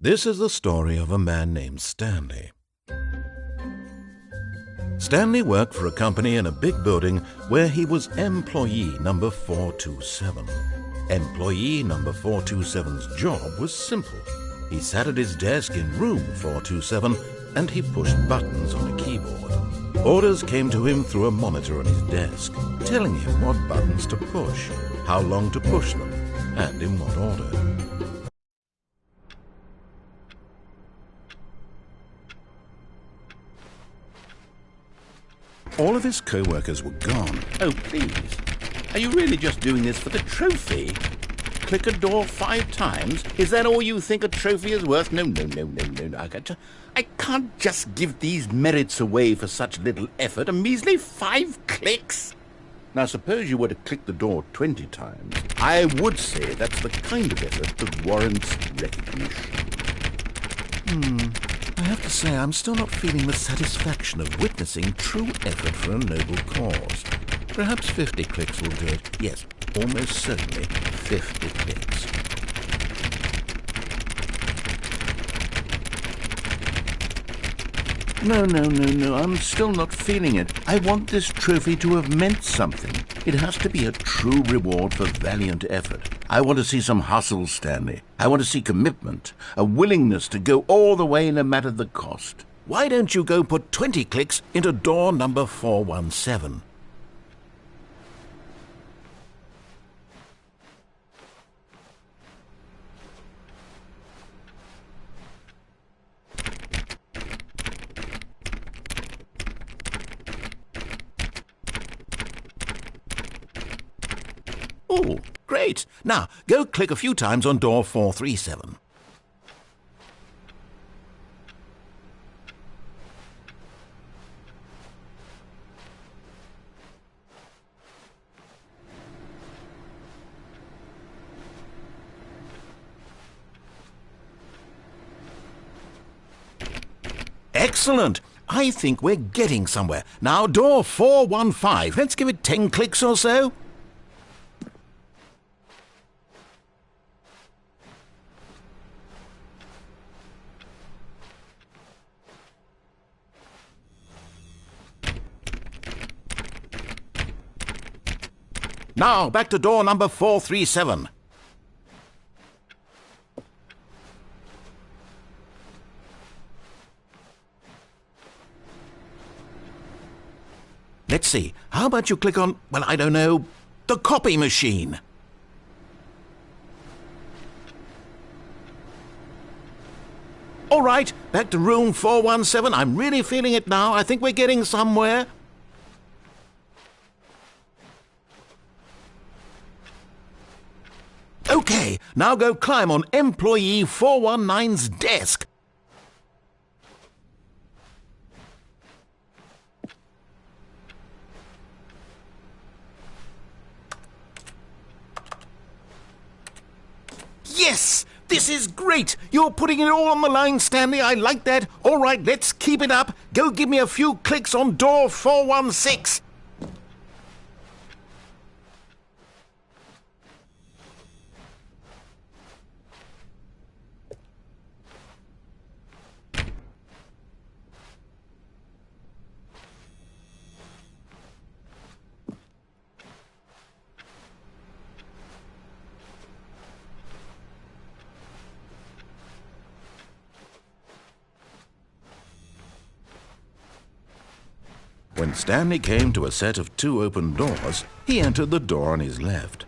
This is the story of a man named Stanley. Stanley worked for a company in a big building where he was employee number 427. Employee number 427's job was simple. He sat at his desk in room 427 and he pushed buttons on a keyboard. Orders came to him through a monitor on his desk, telling him what buttons to push, how long to push them, and in what order. All of his co-workers were gone. Oh, please. Are you really just doing this for the trophy? Click a door 5 times? Is that all you think a trophy is worth? No. I can't just give these merits away for such little effort. A measly 5 clicks? Now, suppose you were to click the door 20 times. I would say that's the kind of effort that warrants recognition. I have to say I'm still not feeling the satisfaction of witnessing true effort for a noble cause. Perhaps 50 clicks will do it. Yes, almost certainly 50 clicks. No, I'm still not feeling it. I want this trophy to have meant something. It has to be a true reward for valiant effort. I want to see some hustle, Stanley. I want to see commitment, a willingness to go all the way no matter the cost. Why don't you go put 20 clicks into door number 417? Oh, great. Now, go click a few times on door 437. Excellent. I think we're getting somewhere. Now, door 415. Let's give it 10 clicks or so. Now, back to door number 437. Let's see. How about you click on, well, I don't know, the copy machine? All right, back to room 417. I'm really feeling it now. I think we're getting somewhere. Okay, now go climb on employee 419's desk. Yes! This is great! You're putting it all on the line, Stanley. I like that. All right, let's keep it up. Go give me a few clicks on door 416. When Stanley came to a set of 2 open doors, he entered the door on his left.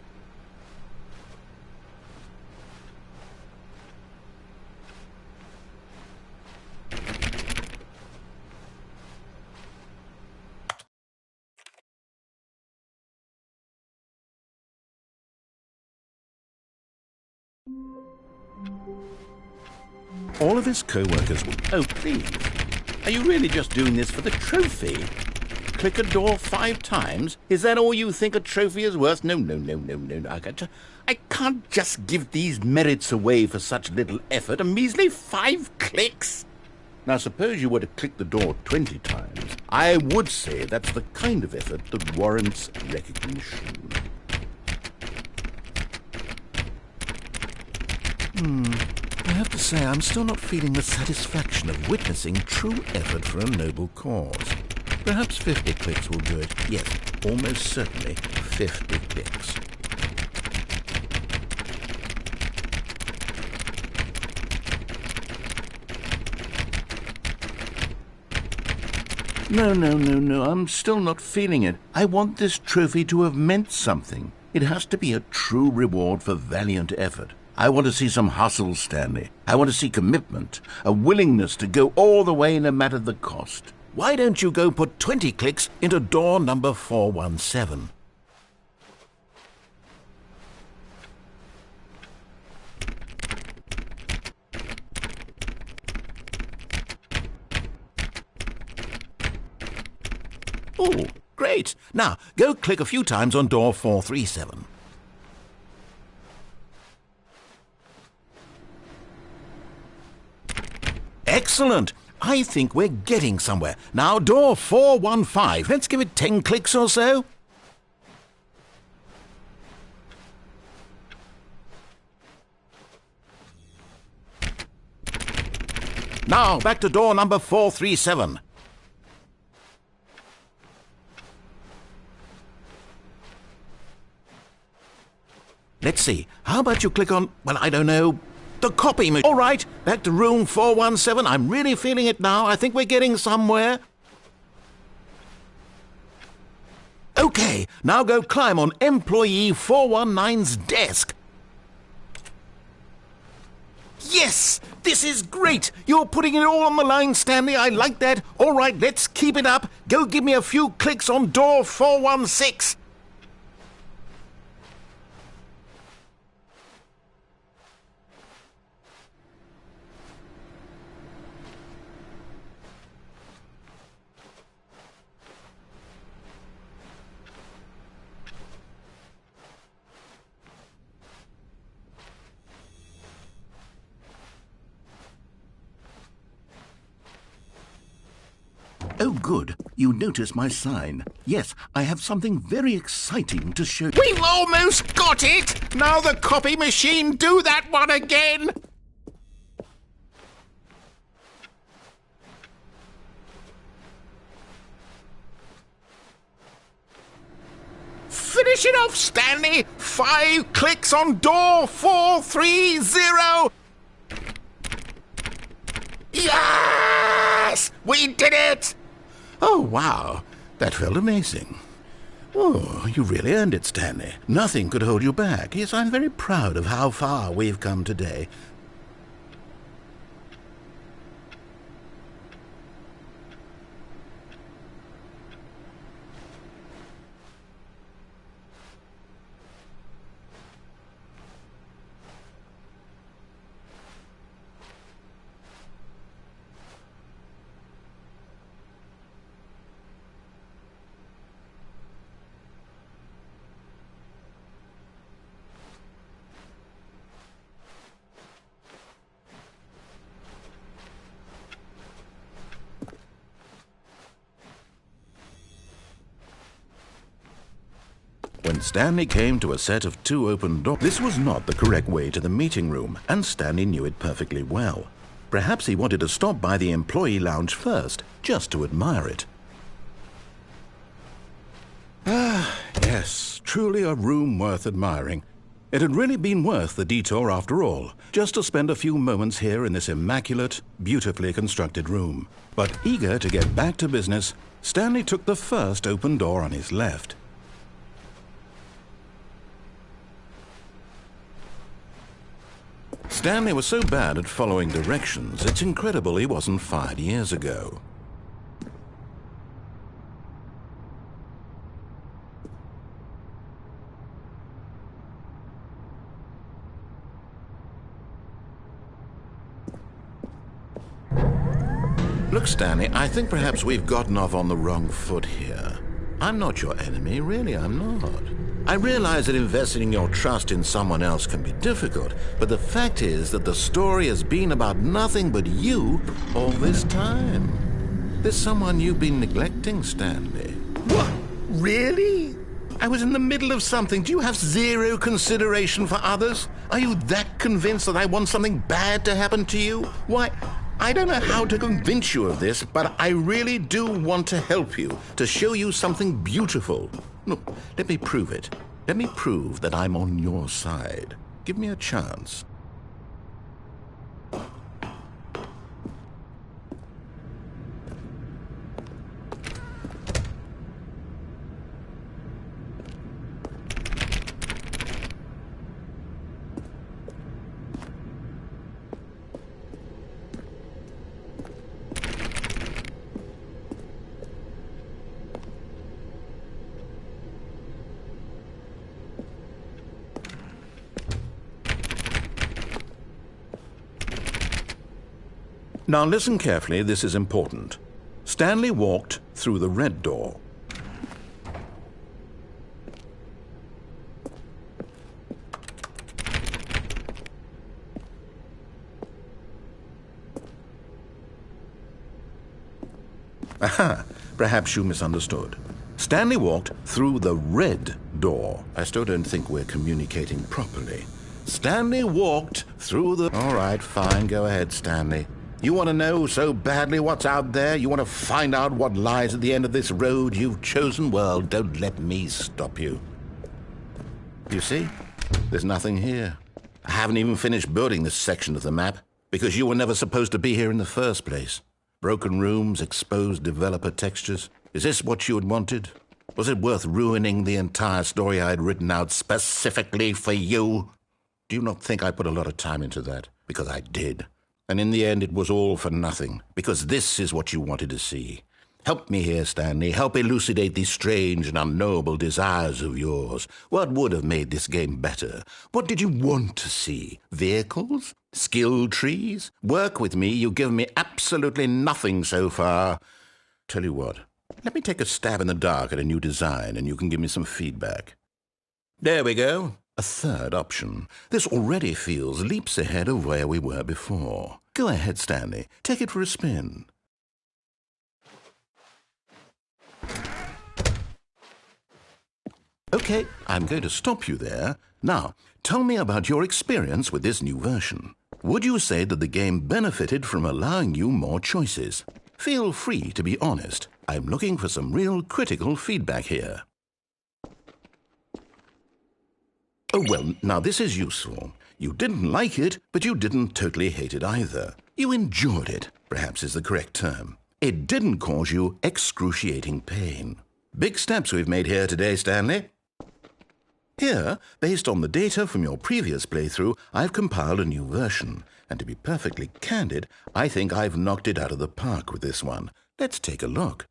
All of his co-workers were... Oh, please. Are you really just doing this for the trophy? Click a door 5 times? Is that all you think a trophy is worth? No. I can't just give these merits away for such little effort. A measly 5 clicks? Now, suppose you were to click the door 20 times. I would say that's the kind of effort that warrants recognition. I have to say I'm still not feeling the satisfaction of witnessing true effort for a noble cause. Perhaps 50 clicks will do it. Yes, almost certainly 50 clicks. No, I'm still not feeling it. I want this trophy to have meant something. It has to be a true reward for valiant effort. I want to see some hustle, Stanley. I want to see commitment, a willingness to go all the way no matter the cost. Why don't you go put 20 clicks into door number 417? Oh, great. Now, go click a few times on door 437. Excellent. I think we're getting somewhere. Now, door 415. Let's give it 10 clicks or so. Now, back to door number 437. Let's see. How about you click on, well, I don't know, the copy machine. All right, back to room 417. I'm really feeling it now. I think we're getting somewhere. Okay, now go climb on employee 419's desk. Yes, this is great. You're putting it all on the line, Stanley. I like that. All right, let's keep it up. Go give me a few clicks on door 416. Oh, good. You noticed my sign. Yes, I have something very exciting to show you. We've almost got it! Now the copy machine, do that one again! Finish it off, Stanley! 5 clicks on door 430! Yes! We did it! Oh, wow. That felt amazing. Oh, you really earned it, Stanley. Nothing could hold you back. Yes, I'm very proud of how far we've come today. When Stanley came to a set of 2 open doors, this was not the correct way to the meeting room, and Stanley knew it perfectly well. Perhaps he wanted to stop by the employee lounge first, just to admire it. Ah, yes, truly a room worth admiring. It had really been worth the detour after all, just to spend a few moments here in this immaculate, beautifully constructed room. But eager to get back to business, Stanley took the first open door on his left. Stanley was so bad at following directions, it's incredible he wasn't fired years ago. Look, Stanley, I think perhaps we've gotten off on the wrong foot here. I'm not your enemy, really, I'm not. I realize that investing your trust in someone else can be difficult, but the fact is that the story has been about nothing but you all this time. There's someone you've been neglecting, Stanley. What? Really? I was in the middle of something. Do you have zero consideration for others? Are you that convinced that I want something bad to happen to you? Why, I don't know how to convince you of this, but I really do want to help you, to show you something beautiful. Look, let me prove it. Let me prove that I'm on your side. Give me a chance. Now listen carefully, this is important. Stanley walked through the red door. Aha, perhaps you misunderstood. Stanley walked through the red door. I still don't think we're communicating properly. Stanley walked through the... All right, fine, go ahead, Stanley. You want to know so badly what's out there? You want to find out what lies at the end of this road you've chosen? Well, don't let me stop you. You see? There's nothing here. I haven't even finished building this section of the map, because you were never supposed to be here in the first place. Broken rooms, exposed developer textures. Is this what you had wanted? Was it worth ruining the entire story I had written out specifically for you? Do you not think I put a lot of time into that? Because I did. And in the end, it was all for nothing, because this is what you wanted to see. Help me here, Stanley. Help elucidate these strange and unknowable desires of yours. What would have made this game better? What did you want to see? Vehicles? Skill trees? Work with me. You've given me absolutely nothing so far. Tell you what, let me take a stab in the dark at a new design, and you can give me some feedback. There we go. A third option. This already feels leaps ahead of where we were before. Go ahead, Stanley. Take it for a spin. Okay, I'm going to stop you there. Now, tell me about your experience with this new version. Would you say that the game benefited from allowing you more choices? Feel free to be honest. I'm looking for some real critical feedback here. Oh, well, now this is useful. You didn't like it, but you didn't totally hate it either. You enjoyed it, perhaps is the correct term. It didn't cause you excruciating pain. Big steps we've made here today, Stanley. Here, based on the data from your previous playthrough, I've compiled a new version. And to be perfectly candid, I think I've knocked it out of the park with this one. Let's take a look.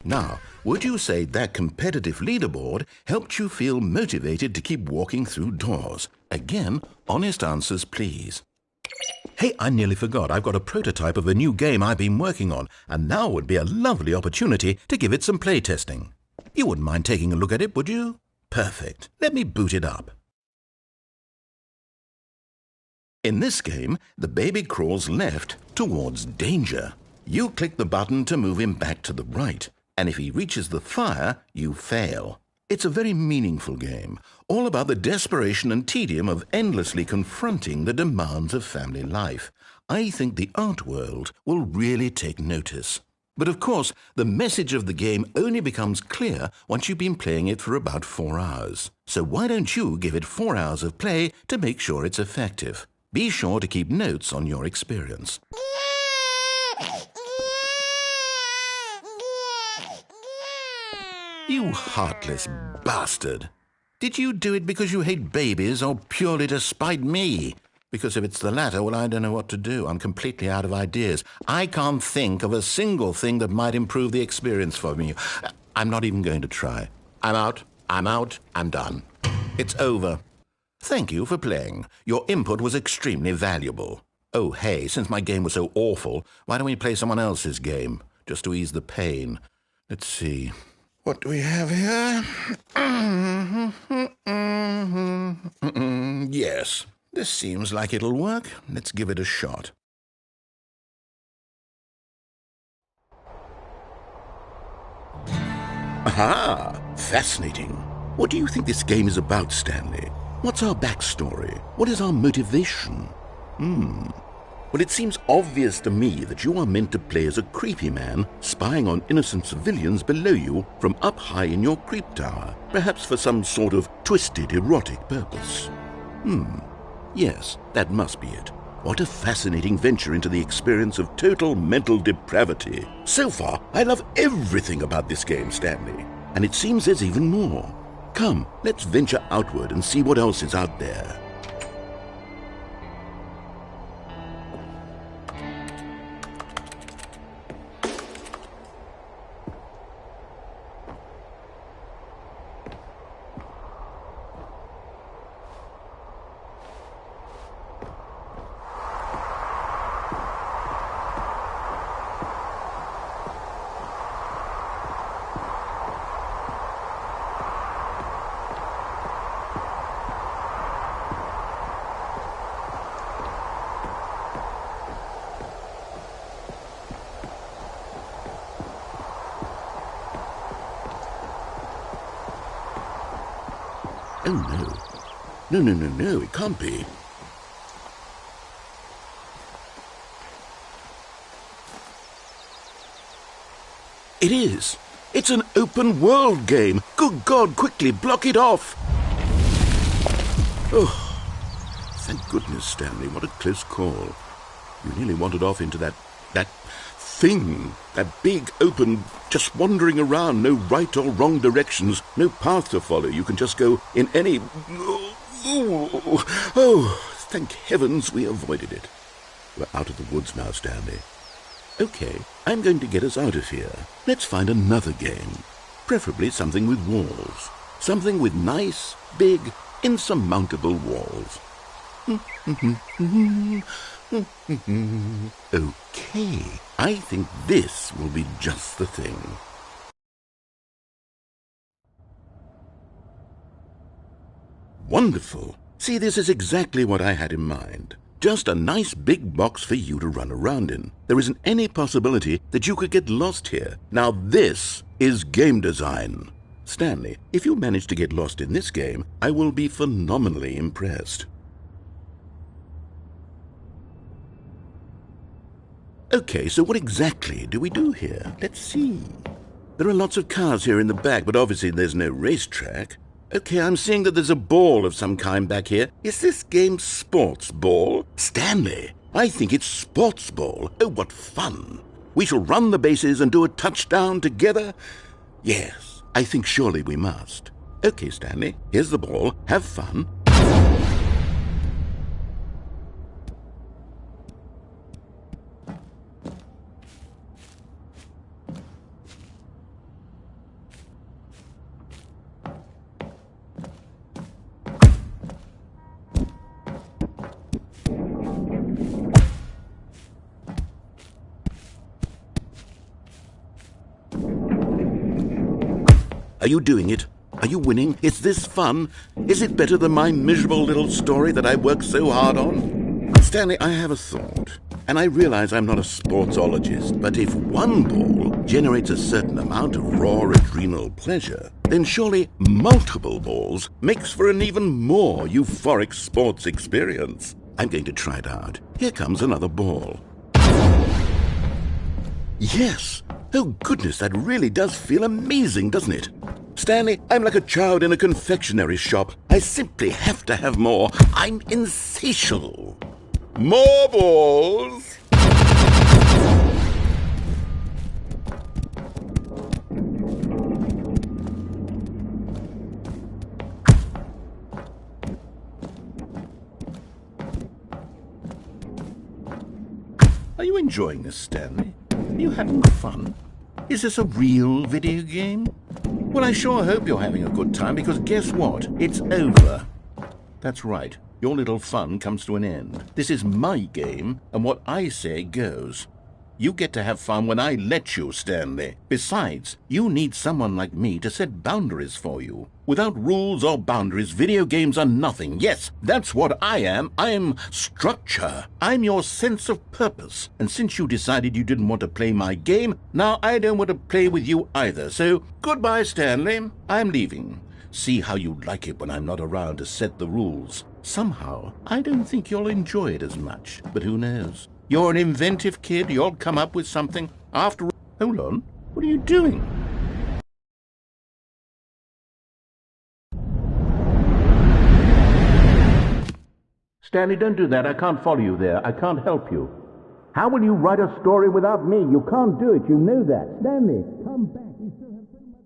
Now, would you say that competitive leaderboard helped you feel motivated to keep walking through doors? Again, honest answers, please. Hey, I nearly forgot. I've got a prototype of a new game I've been working on, and now would be a lovely opportunity to give it some play testing. You wouldn't mind taking a look at it, would you? Perfect. Let me boot it up. In this game, the baby crawls left towards danger. You click the button to move him back to the right. And if he reaches the fire, you fail. It's a very meaningful game, all about the desperation and tedium of endlessly confronting the demands of family life. I think the art world will really take notice. But of course, the message of the game only becomes clear once you've been playing it for about 4 hours. So why don't you give it 4 hours of play to make sure it's effective? Be sure to keep notes on your experience. You heartless bastard. Did you do it because you hate babies or purely to spite me? Because if it's the latter, well, I don't know what to do. I'm completely out of ideas. I can't think of a single thing that might improve the experience for me. I'm not even going to try. I'm out. I'm done. It's over. Thank you for playing. Your input was extremely valuable. Oh, hey, since my game was so awful, why don't we play someone else's game, just to ease the pain? Let's see. What do we have here? Yes, this seems like it'll work. Let's give it a shot. Aha! Fascinating. What do you think this game is about, Stanley? What's our backstory? What is our motivation? Well, it seems obvious to me that you are meant to play as a creepy man spying on innocent civilians below you from up high in your creep tower, perhaps for some sort of twisted erotic purpose. Yes, that must be it. What a fascinating venture into the experience of total mental depravity. So far, I love everything about this game, Stanley. And it seems there's even more. Come, let's venture outward and see what else is out there. Oh, no. No, it can't be. It is. It's an open world game. Good God, quickly, block it off. Oh, thank goodness, Stanley. What a close call. You nearly wandered off into that thing. That big, open, just wandering around, no right or wrong directions, no path to follow. You can just go in any... Oh, thank heavens we avoided it. We're out of the woods now, Stanley. Okay, I'm going to get us out of here. Let's find another game. Preferably something with walls. Something with nice, big, insurmountable walls. Okay, I think this will be just the thing. Wonderful. See, this is exactly what I had in mind. Just a nice big box for you to run around in. There isn't any possibility that you could get lost here. Now this is game design. Stanley, if you manage to get lost in this game, I will be phenomenally impressed. Okay, so what exactly do we do here? Let's see. There are lots of cars here in the back, but obviously there's no racetrack. Okay, I'm seeing that there's a ball of some kind back here. Is this game sports ball? Stanley, I think it's sports ball. Oh, what fun. We shall run the bases and do a touchdown together? Yes, I think surely we must. Okay, Stanley, here's the ball. Have fun. Are you doing it? Are you winning? Is this fun? Is it better than my miserable little story that I worked so hard on? Stanley, I have a thought. And I realize I'm not a sportsologist, but if one ball generates a certain amount of raw adrenal pleasure, then surely multiple balls makes for an even more euphoric sports experience. I'm going to try it out. Here comes another ball. Yes! Oh, goodness, that really does feel amazing, doesn't it? Stanley, I'm like a child in a confectionery shop. I simply have to have more. I'm insatiable. More balls! Are you enjoying this, Stanley? Are you having fun? Is this a real video game? Well, I sure hope you're having a good time, because guess what? It's over. That's right. Your little fun comes to an end. This is my game, and what I say goes. You get to have fun when I let you, Stanley. Besides, you need someone like me to set boundaries for you. Without rules or boundaries, video games are nothing. Yes, that's what I am. I'm structure. I'm your sense of purpose. And since you decided you didn't want to play my game, now I don't want to play with you either. So, goodbye, Stanley. I'm leaving. See how you like it when I'm not around to set the rules. Somehow, I don't think you'll enjoy it as much. But who knows? You're an inventive kid. You'll come up with something. After all... Hold on. What are you doing? Stanley, don't do that. I can't follow you there. I can't help you. How will you write a story without me? You can't do it. You know that. Stanley, come back. You still have so much...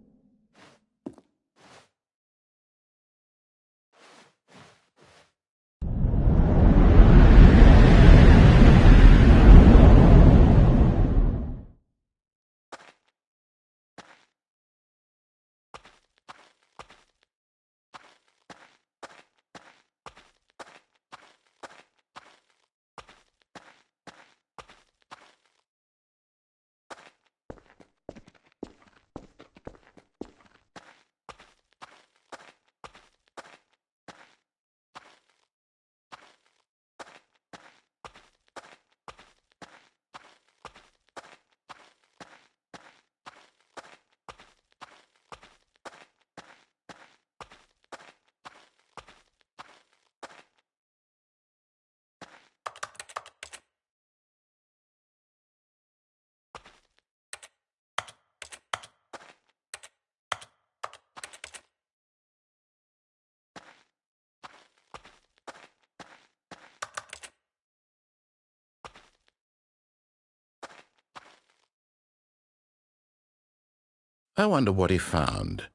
I wonder what he found.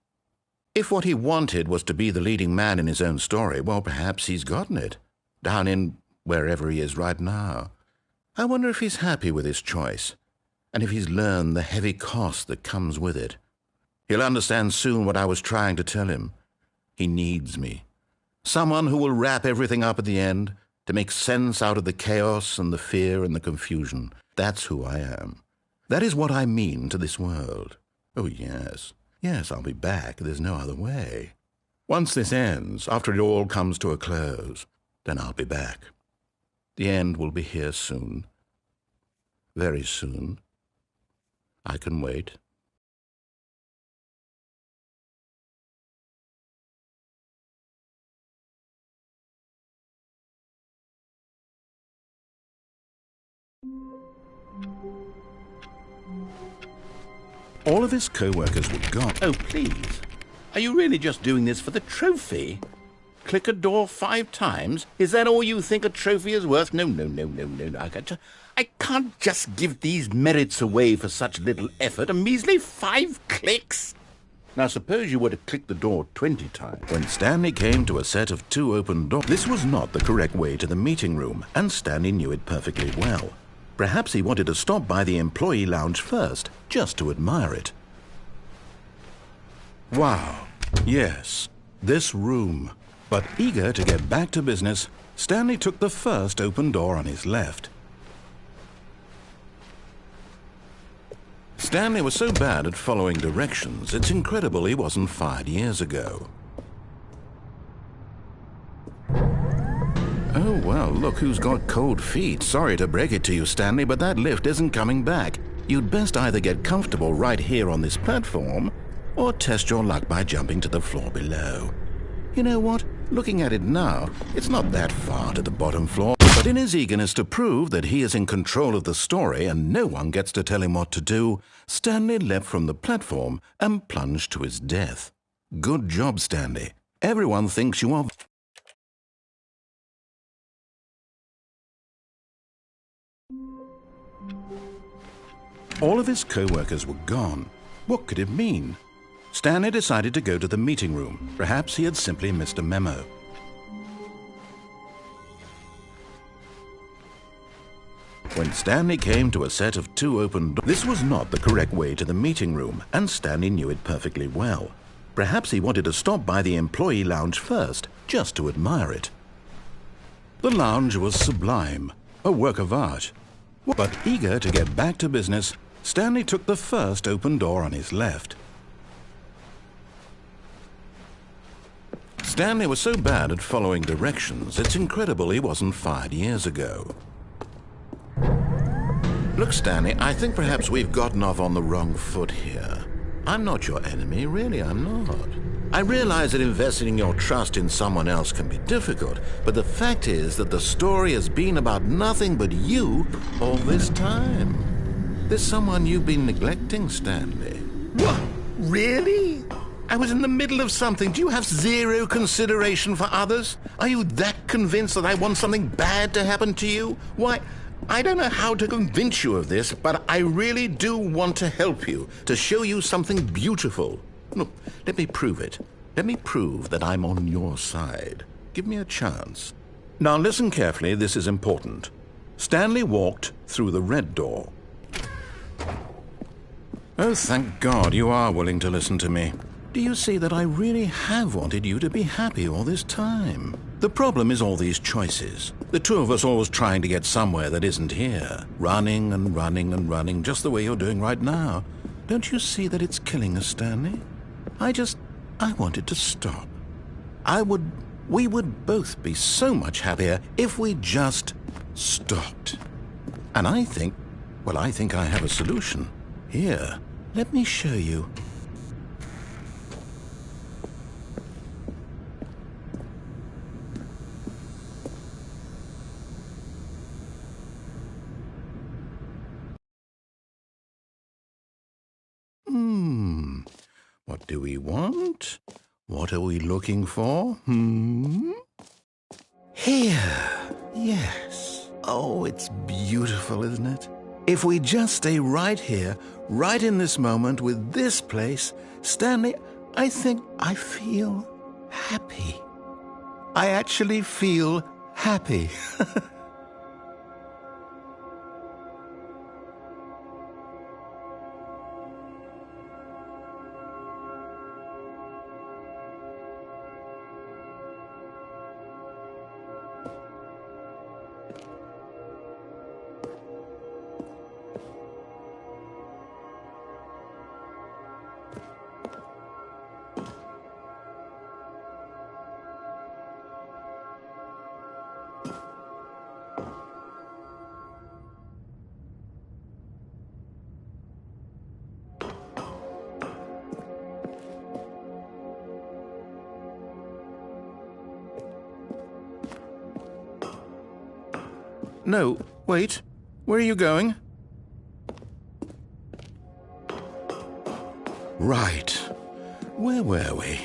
If what he wanted was to be the leading man in his own story, well, perhaps he's gotten it, down in wherever he is right now. I wonder if he's happy with his choice, and if he's learned the heavy cost that comes with it. He'll understand soon what I was trying to tell him. He needs me. Someone who will wrap everything up at the end, to make sense out of the chaos and the fear and the confusion. That's who I am. That is what I mean to this world. Oh, yes. Yes, I'll be back. There's no other way. Once this ends, after it all comes to a close, then I'll be back. The end will be here soon. Very soon. I can wait. All of his co-workers were gone. Oh, please. Are you really just doing this for the trophy? Click a door 5 times? Is that all you think a trophy is worth? No. I can't just give these merits away for such little effort. A measly 5 clicks? Now, suppose you were to click the door 20 times. When Stanley came to a set of 2 open doors, this was not the correct way to the meeting room, and Stanley knew it perfectly well. Perhaps he wanted to stop by the employee lounge first, just to admire it. Wow, yes, this room. But eager to get back to business, Stanley took the first open door on his left. Stanley was so bad at following directions, it's incredible he wasn't fired years ago. Oh, well, look who's got cold feet. Sorry to break it to you, Stanley, but that lift isn't coming back. You'd best either get comfortable right here on this platform, or test your luck by jumping to the floor below. You know what? Looking at it now, it's not that far to the bottom floor. But in his eagerness to prove that he is in control of the story and no one gets to tell him what to do, Stanley leapt from the platform and plunged to his death. Good job, Stanley. Everyone thinks you are... All of his co-workers were gone. What could it mean? Stanley decided to go to the meeting room. Perhaps he had simply missed a memo. When Stanley came to a set of 2 open doors, this was not the correct way to the meeting room, and Stanley knew it perfectly well. Perhaps he wanted to stop by the employee lounge first, just to admire it. The lounge was sublime, a work of art. But eager to get back to business, Stanley took the first open door on his left. Stanley was so bad at following directions, it's incredible he wasn't fired years ago. Look, Stanley, I think perhaps we've gotten off on the wrong foot here. I'm not your enemy, really, I'm not. I realize that investing your trust in someone else can be difficult, but the fact is that the story has been about nothing but you all this time. There's someone you've been neglecting, Stanley. What? Really? I was in the middle of something. Do you have zero consideration for others? Are you that convinced that I want something bad to happen to you? Why, I don't know how to convince you of this, but I really do want to help you, to show you something beautiful. Look, let me prove it. Let me prove that I'm on your side. Give me a chance. Now listen carefully, this is important. Stanley walked through the red door. Oh, thank God you are willing to listen to me. Do you see that I really have wanted you to be happy all this time? The problem is all these choices. The two of us always trying to get somewhere that isn't here. Running and running and running, just the way you're doing right now. Don't you see that it's killing us, Stanley? I wanted to stop. We would both be so much happier if we just stopped. And I think I have a solution. Here, let me show you. What do we want? What are we looking for? Here. Yes. Oh, it's beautiful, isn't it? If we just stay right here, right in this moment with this place, Stanley, I think I feel happy. I actually feel happy. No, wait. Where are you going? Right. Where were we?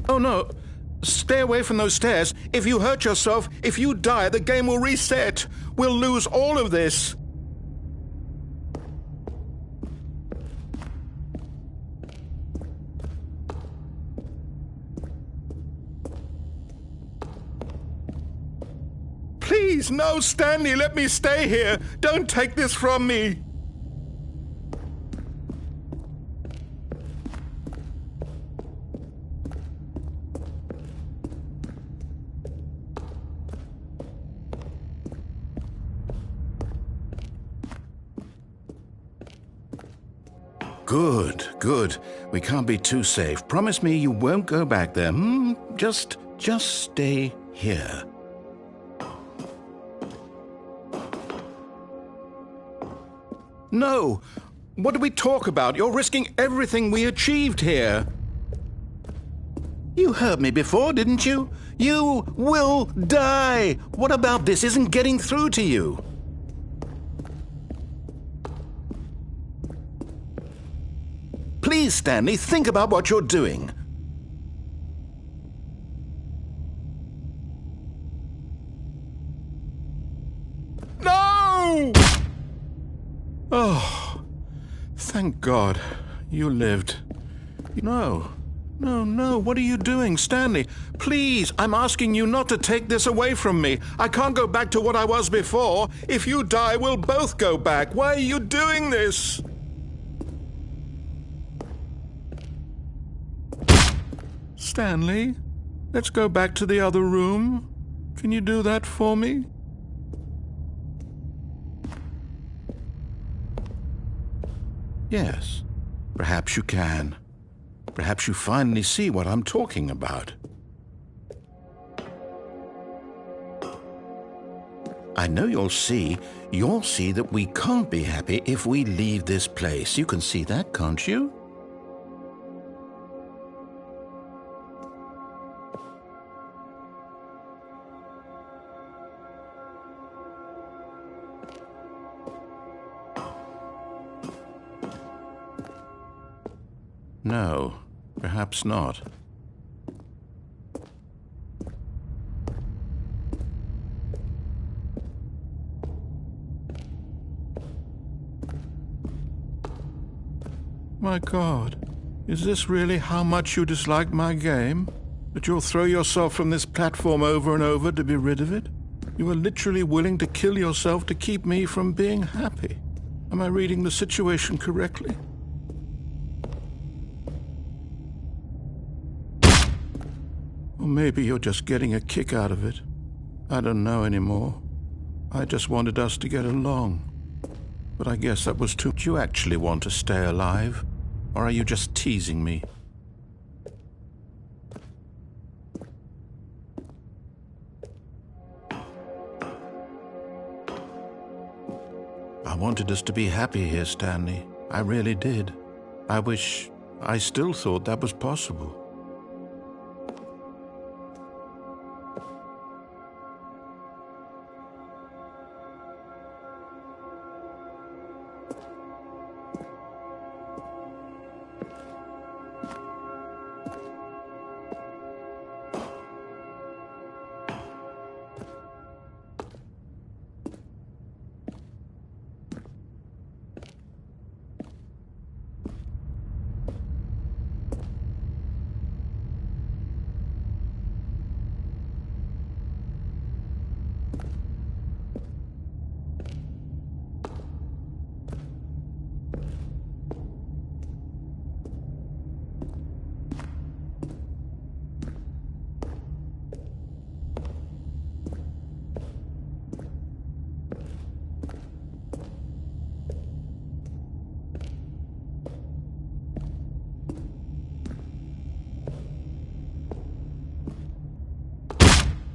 Oh no! Stay away from those stairs. If you hurt yourself, if you die, the game will reset. We'll lose all of this. Please, no, Stanley, let me stay here. Don't take this from me. Good, good. We can't be too safe. Promise me you won't go back there, Just stay here. No! What did we talk about? You're risking everything we achieved here. You heard me before, didn't you? You will die! What about this isn't getting through to you? Please, Stanley, think about what you're doing. No! Oh, thank God. You lived. No. No, no, what are you doing, Stanley? Please, I'm asking you not to take this away from me. I can't go back to what I was before. If you die, we'll both go back. Why are you doing this? Stanley, let's go back to the other room. Can you do that for me? Yes, perhaps you can. Perhaps you finally see what I'm talking about. I know you'll see that we can't be happy if we leave this place. You can see that, can't you? No, perhaps not. My God, is this really how much you dislike my game? That you'll throw yourself from this platform over and over to be rid of it? You are literally willing to kill yourself to keep me from being happy. Am I reading the situation correctly? Or maybe you're just getting a kick out of it. I don't know anymore. I just wanted us to get along. But I guess that was too... Do you actually want to stay alive? Or are you just teasing me? I wanted us to be happy here, Stanley. I really did. I still thought that was possible.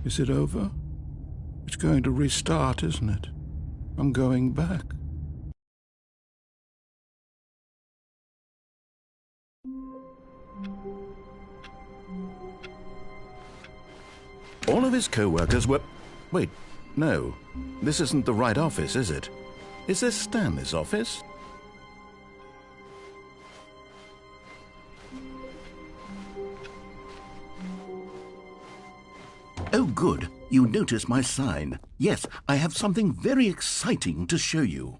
Is it over? It's going to restart, isn't it? I'm going back. All of his co-workers were... Wait, no. This isn't the right office, is it? Is this Stanley's office? Oh, good. You noticed my sign. Yes, I have something very exciting to show you.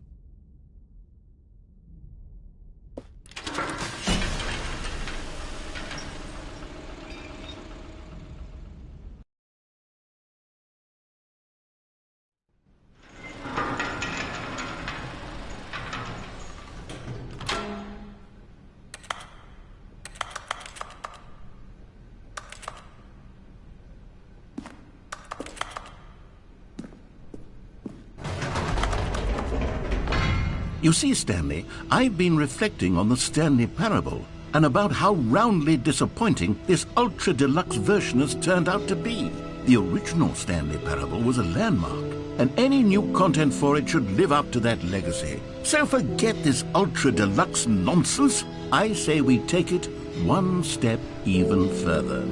You see, Stanley, I've been reflecting on the Stanley Parable and about how roundly disappointing this ultra-deluxe version has turned out to be. The original Stanley Parable was a landmark, and any new content for it should live up to that legacy. So forget this ultra-deluxe nonsense. I say we take it one step even further.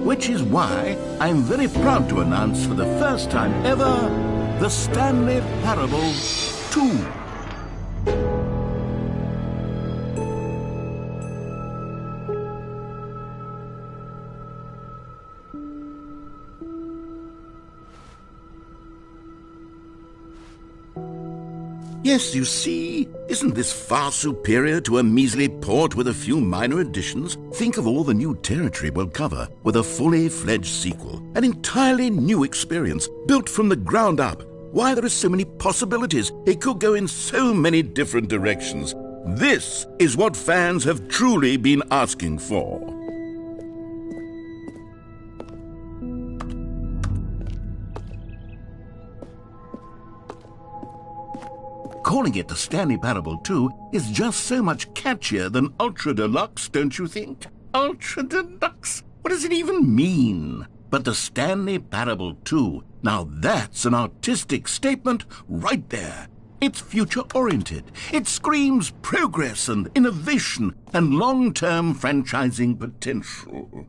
Which is why I'm very proud to announce for the first time ever, the Stanley Parable 2. Yes, you see, isn't this far superior to a measly port with a few minor additions? Think of all the new territory we'll cover with a fully fledged sequel, an entirely new experience, built from the ground up. Why, there are so many possibilities. It could go in so many different directions. This is what fans have truly been asking for. Calling it the Stanley Parable 2 is just so much catchier than Ultra Deluxe, don't you think? Ultra Deluxe? What does it even mean? But the Stanley Parable 2, now that's an artistic statement right there. It's future-oriented. It screams progress and innovation and long-term franchising potential.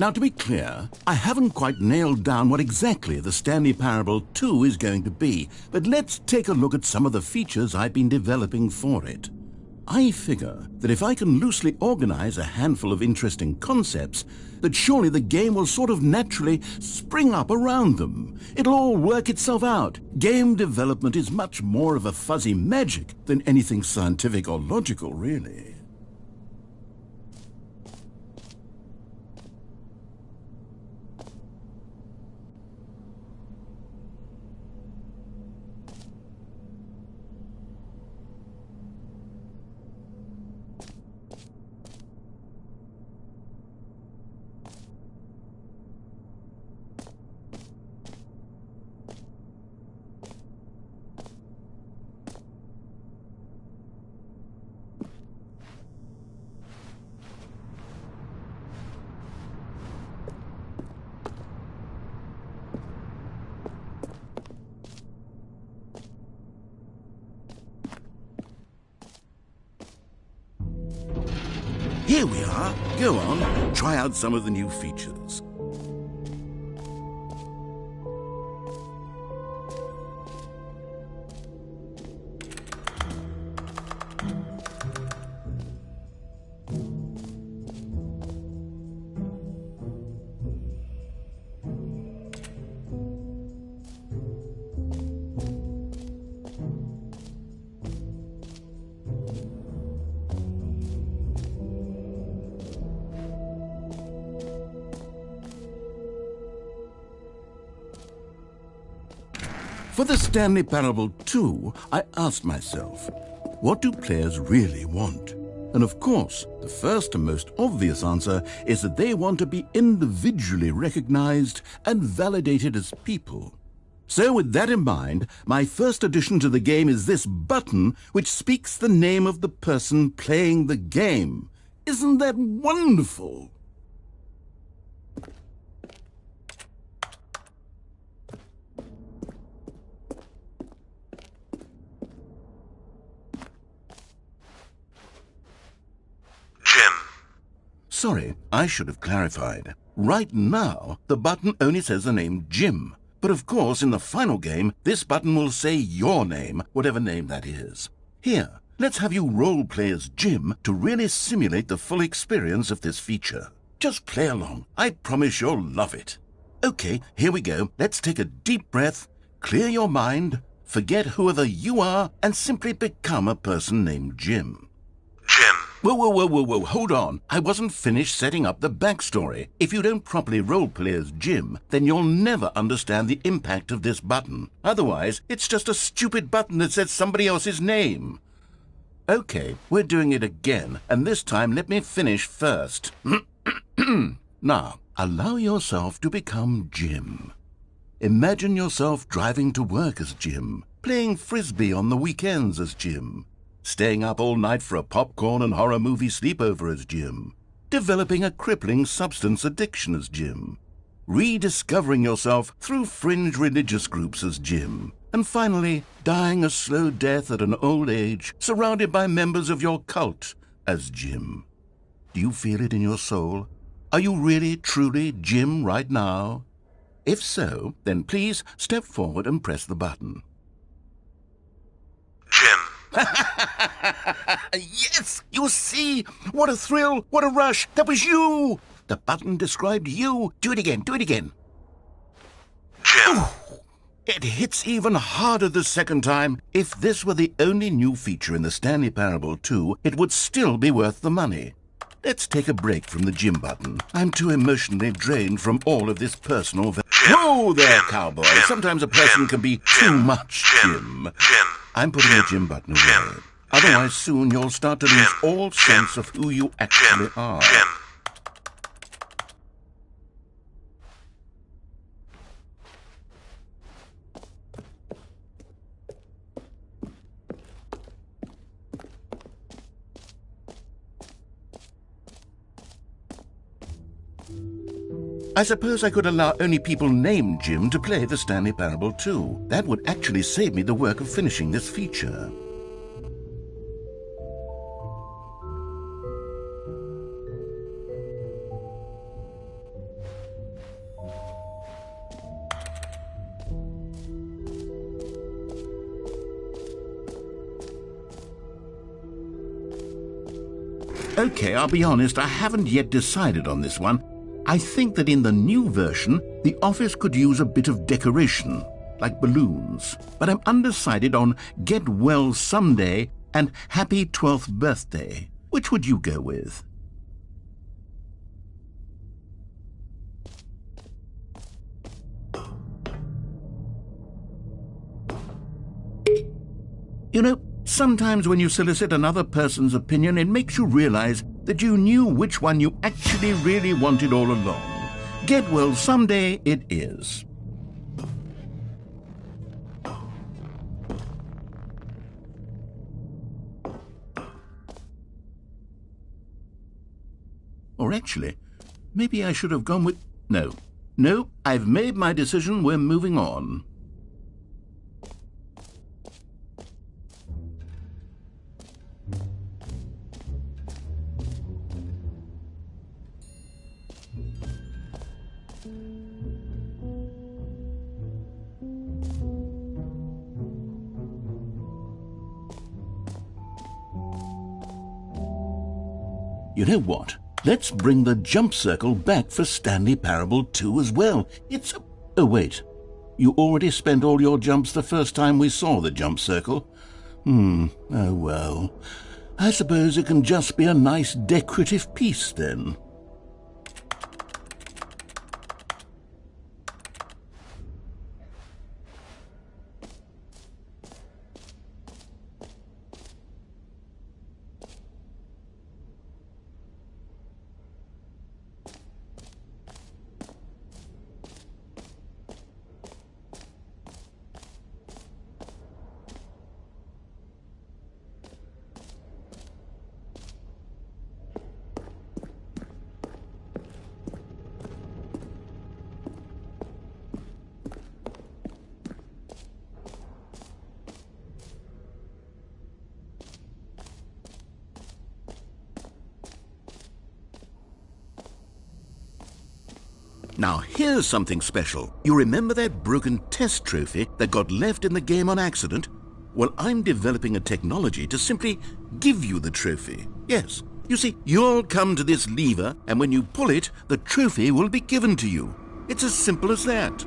Now, to be clear, I haven't quite nailed down what exactly the Stanley Parable 2 is going to be, but let's take a look at some of the features I've been developing for it. I figure that if I can loosely organize a handful of interesting concepts, that surely the game will sort of naturally spring up around them. It'll all work itself out. Game development is much more of a fuzzy magic than anything scientific or logical, really. Here we are. Go on, try out some of the new features. For the Stanley Parable 2, I asked myself, what do players really want? And of course, the first and most obvious answer is that they want to be individually recognized and validated as people. So with that in mind, my first addition to the game is this button which speaks the name of the person playing the game. Isn't that wonderful? Sorry, I should have clarified. Right now, the button only says the name Jim. But of course, in the final game, this button will say your name, whatever name that is. Here, let's have you role-play as Jim to really simulate the full experience of this feature. Just play along. I promise you'll love it. Okay, here we go. Let's take a deep breath, clear your mind, forget whoever you are, and simply become a person named Jim. Jim. Whoa, hold on. I wasn't finished setting up the backstory. If you don't properly roleplay as Jim, then you'll never understand the impact of this button. Otherwise, it's just a stupid button that says somebody else's name. Okay, we're doing it again, and this time let me finish first. Now, allow yourself to become Jim. Imagine yourself driving to work as Jim, playing frisbee on the weekends as Jim, staying up all night for a popcorn and horror movie sleepover as Jim, developing a crippling substance addiction as Jim, rediscovering yourself through fringe religious groups as Jim, and finally dying a slow death at an old age, surrounded by members of your cult as Jim. Do you feel it in your soul? Are you really, truly Jim right now? If so, then please step forward and press the button. Jim. Yes! You see? What a thrill! What a rush! That was you! The button described you. Do it again. Do it again. Jim. Ooh, it hits even harder the second time. If this were the only new feature in the Stanley Parable 2, it would still be worth the money. Let's take a break from the Jim button. I'm too emotionally drained from all of this personal... Whoa there, cowboy. Sometimes a person can be too much Jim. I'm putting the Jim button away. Otherwise, soon you'll start to lose all sense of who you actually are. I suppose I could allow only people named Jim to play the Stanley Parable 2. That would actually save me the work of finishing this feature. Okay, I'll be honest, I haven't yet decided on this one. I think that in the new version, the office could use a bit of decoration, like balloons. But I'm undecided on Get Well Someday and Happy 12th Birthday. Which would you go with? You know, sometimes when you solicit another person's opinion, it makes you realize that you knew which one you actually really wanted all along. Get Well Someday it is. Or actually, maybe I should have gone with... No, I've made my decision. We're moving on. You know what? Let's bring the jump circle back for Stanley Parable 2 as well. It's... Oh, wait. You already spent all your jumps the first time we saw the jump circle? Oh, well. I suppose it can just be a nice decorative piece, then. Now, here's something special. You remember that broken test trophy that got left in the game on accident? Well, I'm developing a technology to simply give you the trophy. Yes. You see, you'll come to this lever, and when you pull it, the trophy will be given to you. It's as simple as that.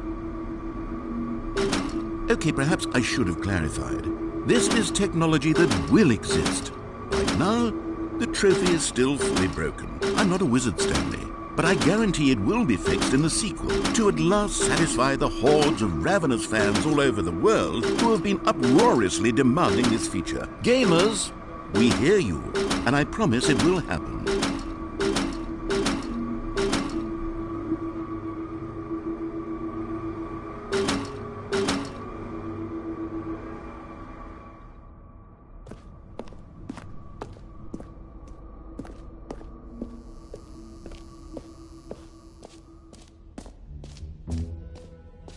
Okay, perhaps I should have clarified. This is technology that will exist. Right now, the trophy is still fully broken. I'm not a wizard, Stanley. But I guarantee it will be fixed in the sequel to at last satisfy the hordes of ravenous fans all over the world who have been uproariously demanding this feature. Gamers, we hear you, and I promise it will happen.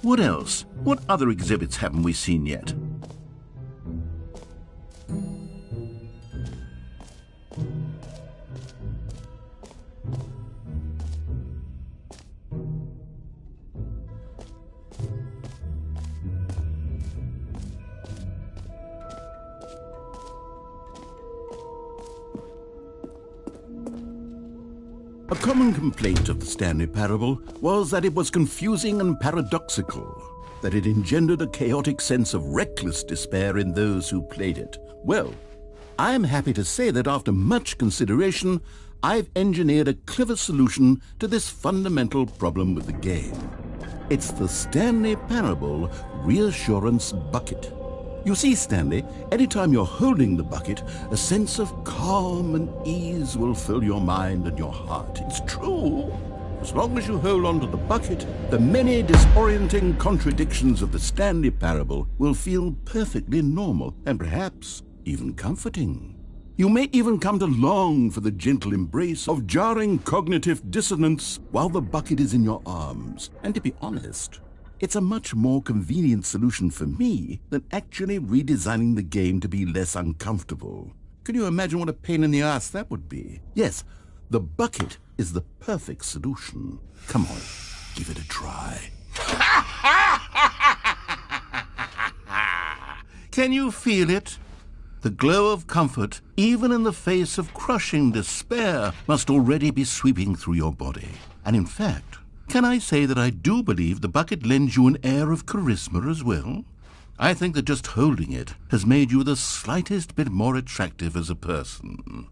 What else? What other exhibits haven't we seen yet? A common complaint of the Stanley Parable was that it was confusing and paradoxical, that it engendered a chaotic sense of reckless despair in those who played it. Well, I'm happy to say that after much consideration, I've engineered a clever solution to this fundamental problem with the game. It's the Stanley Parable Reassurance Bucket. You see, Stanley, anytime you're holding the bucket, a sense of calm and ease will fill your mind and your heart. It's true. As long as you hold on to the bucket, the many disorienting contradictions of the Stanley Parable will feel perfectly normal and perhaps even comforting. You may even come to long for the gentle embrace of jarring cognitive dissonance while the bucket is in your arms. And to be honest, it's a much more convenient solution for me than actually redesigning the game to be less uncomfortable. Can you imagine what a pain in the ass that would be? Yes, the bucket is the perfect solution. Come on, give it a try. Can you feel it? The glow of comfort, even in the face of crushing despair, must already be sweeping through your body. And in fact, can I say that I do believe the bucket lends you an air of charisma as well? I think that just holding it has made you the slightest bit more attractive as a person.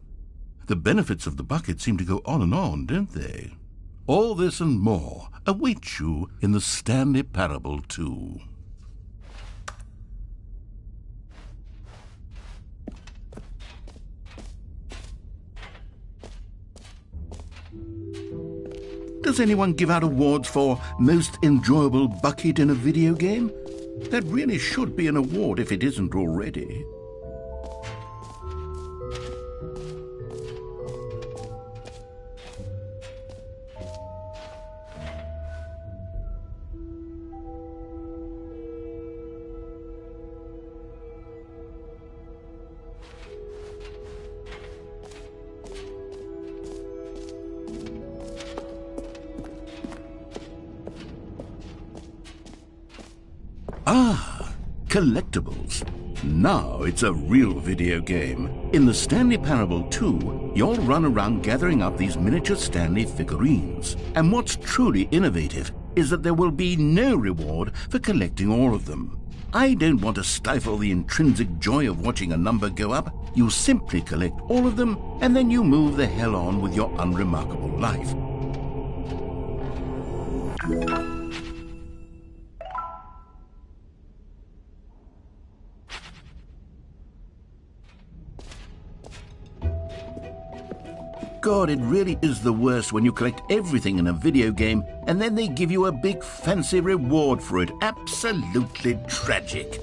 The benefits of the bucket seem to go on and on, don't they? All this and more await you in the Stanley Parable 2. Does anyone give out awards for most enjoyable bucket in a video game? That really should be an award if it isn't already. Ah, collectibles. Now it's a real video game. In the Stanley Parable 2, you'll run around gathering up these miniature Stanley figurines. And what's truly innovative is that there will be no reward for collecting all of them. I don't want to stifle the intrinsic joy of watching a number go up. You simply collect all of them, and then you move the hell on with your unremarkable life. God, it really is the worst when you collect everything in a video game and then they give you a big fancy reward for it. Absolutely tragic.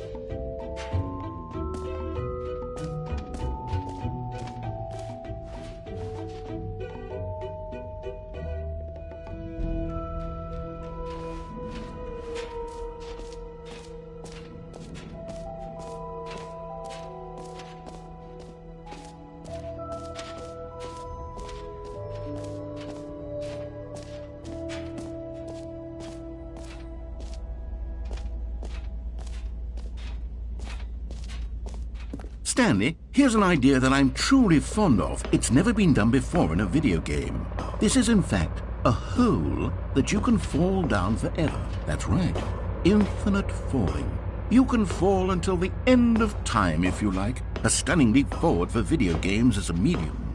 Stanley, here's an idea that I'm truly fond of. It's never been done before in a video game. This is, in fact, a hole that you can fall down forever. That's right. Infinite falling. You can fall until the end of time, if you like. A stunning leap forward for video games as a medium.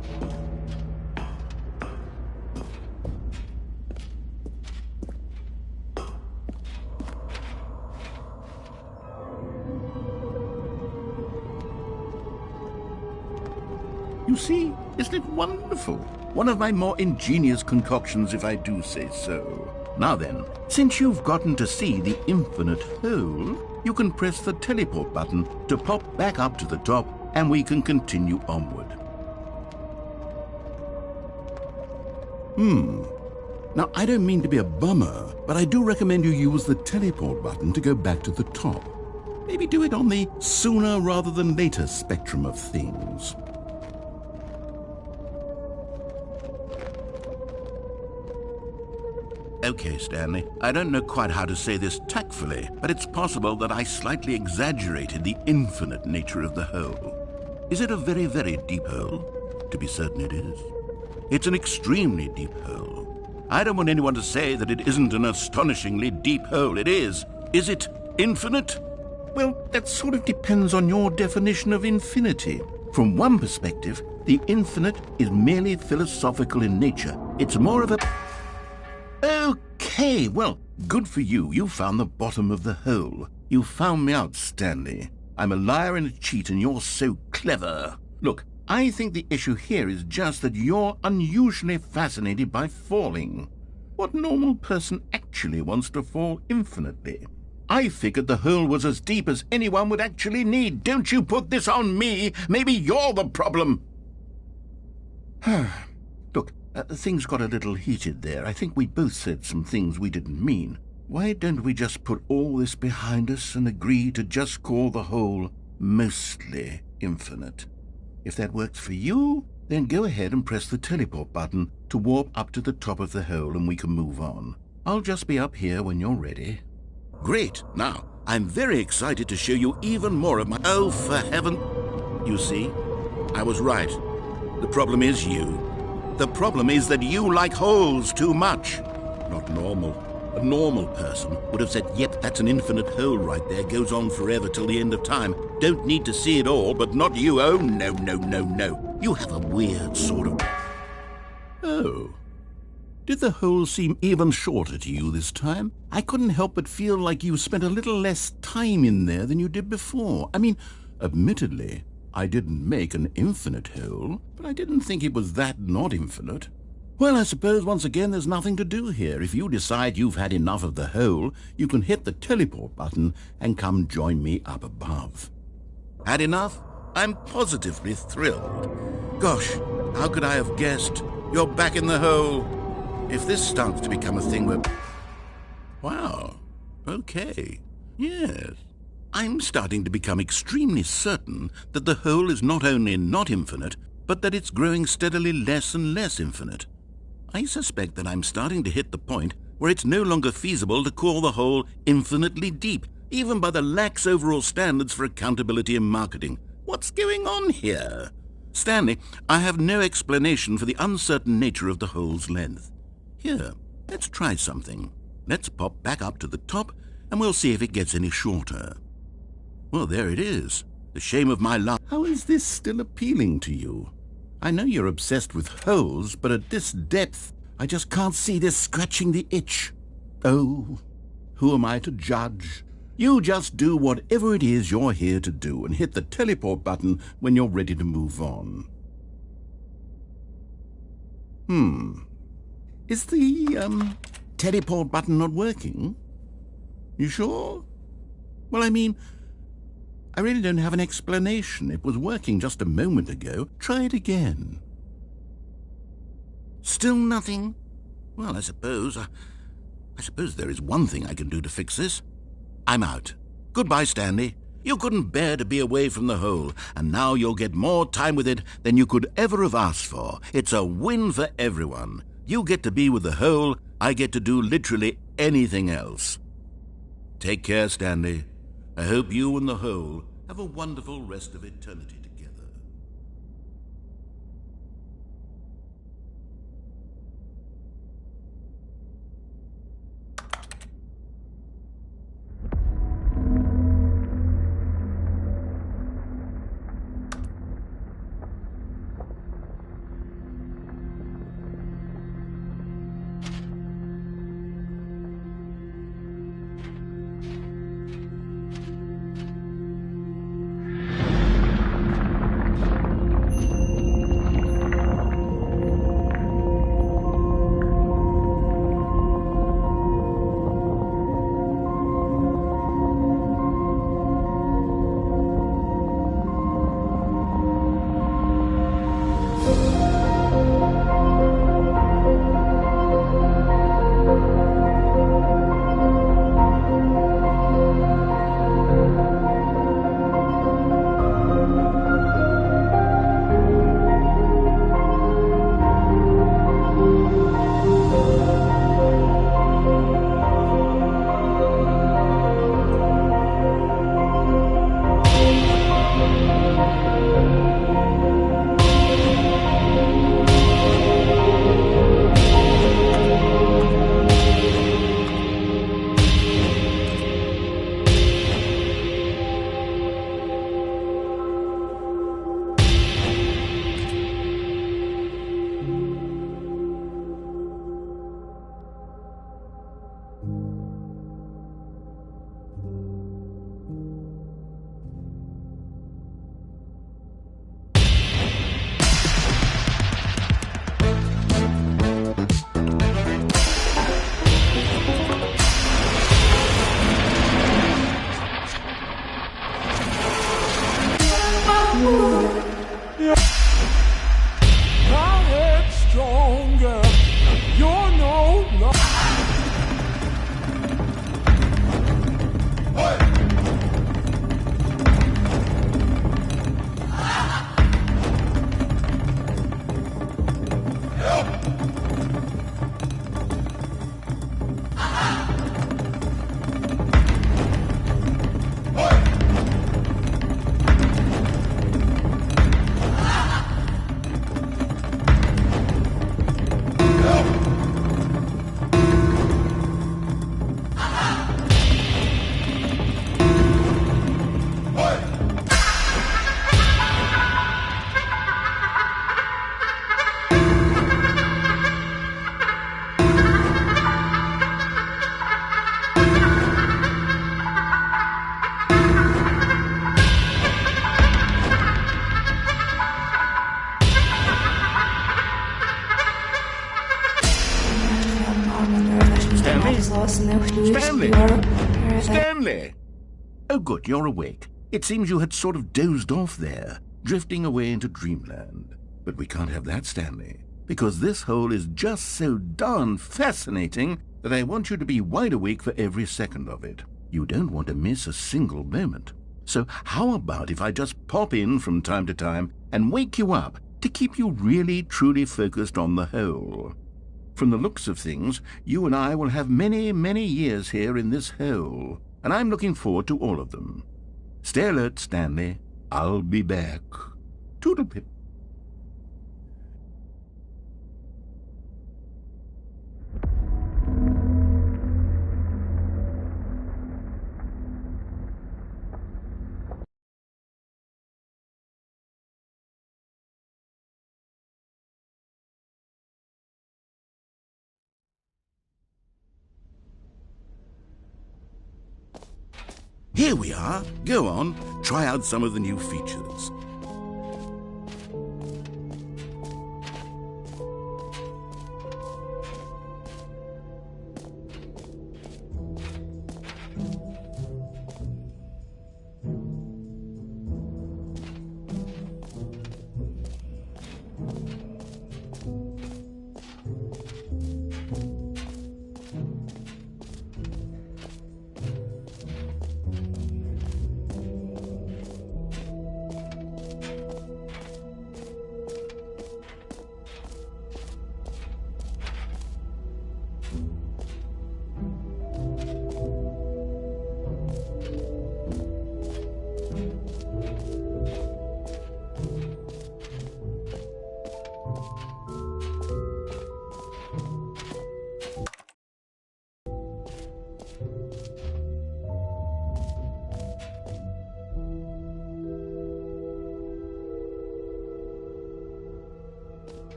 You see, isn't it wonderful? One of my more ingenious concoctions, if I do say so. Now then, since you've gotten to see the infinite hole, you can press the teleport button to pop back up to the top, and we can continue onward. Now, I don't mean to be a bummer, but I do recommend you use the teleport button to go back to the top. Maybe do it on the sooner rather than later spectrum of things. Okay, Stanley, I don't know quite how to say this tactfully, but it's possible that I slightly exaggerated the infinite nature of the hole. Is it a very, very deep hole? To be certain it is. It's an extremely deep hole. I don't want anyone to say that it isn't an astonishingly deep hole. It is. Is it infinite? Well, that sort of depends on your definition of infinity. From one perspective, the infinite is merely philosophical in nature. It's more of a... Okay, well, good for you. You found the bottom of the hole. You found me out, Stanley. I'm a liar and a cheat, and you're so clever. Look, I think the issue here is just that you're unusually fascinated by falling. What normal person actually wants to fall infinitely? I figured the hole was as deep as anyone would actually need. Don't you put this on me. Maybe you're the problem. Look, things got a little heated there. I think we both said some things we didn't mean. Why don't we just put all this behind us and agree to just call the hole mostly infinite? If that works for you, then go ahead and press the teleport button to warp up to the top of the hole and we can move on. I'll just be up here when you're ready. Great. Now, I'm very excited to show you even more of my... Oh, for heaven... You see, I was right. The problem is you. The problem is that you like holes too much. Not normal. A normal person would have said, yep, that's an infinite hole right there, goes on forever till the end of time. Don't need to see it all, but not you. Oh, no, no, no, no. You have a weird sort of... Oh. Did the hole seem even shorter to you this time? I couldn't help but feel like you spent a little less time in there than you did before. I mean, admittedly, I didn't make an infinite hole, but I didn't think it was that not infinite. Well, I suppose once again there's nothing to do here. If you decide you've had enough of the hole, you can hit the teleport button and come join me up above. Had enough? I'm positively thrilled. Gosh, how could I have guessed? You're back in the hole. If this starts to become a thing where... Wow. Okay. Yes. I'm starting to become extremely certain that the hole is not only not infinite, but that it's growing steadily less and less infinite. I suspect that I'm starting to hit the point where it's no longer feasible to call the hole infinitely deep, even by the lax overall standards for accountability and marketing. What's going on here? Stanley, I have no explanation for the uncertain nature of the hole's length. Here, let's try something. Let's pop back up to the top, and we'll see if it gets any shorter. Well, there it is. The shame of my life. How is this still appealing to you? I know you're obsessed with holes, but at this depth, I just can't see this scratching the itch. Oh, who am I to judge? You just do whatever it is you're here to do and hit the teleport button when you're ready to move on. Is the, teleport button not working? You sure? Well, I mean, I really don't have an explanation. It was working just a moment ago. Try it again. Still nothing? Well, I suppose there is one thing I can do to fix this. I'm out. Goodbye, Stanley. You couldn't bear to be away from the hole, and now you'll get more time with it than you could ever have asked for. It's a win for everyone. You get to be with the hole, I get to do literally anything else. Take care, Stanley. I hope you and the hole have a wonderful rest of eternity together. Stanley! Stanley! Oh, good, you're awake. It seems you had sort of dozed off there, drifting away into dreamland. But we can't have that, Stanley, because this hole is just so darn fascinating that I want you to be wide awake for every second of it. You don't want to miss a single moment. So how about if I just pop in from time to time and wake you up to keep you really, truly focused on the hole? From the looks of things, you and I will have many, many years here in this hole, and I'm looking forward to all of them. Stay alert, Stanley. I'll be back. Toodle-pip. Here we are. Go on, try out some of the new features.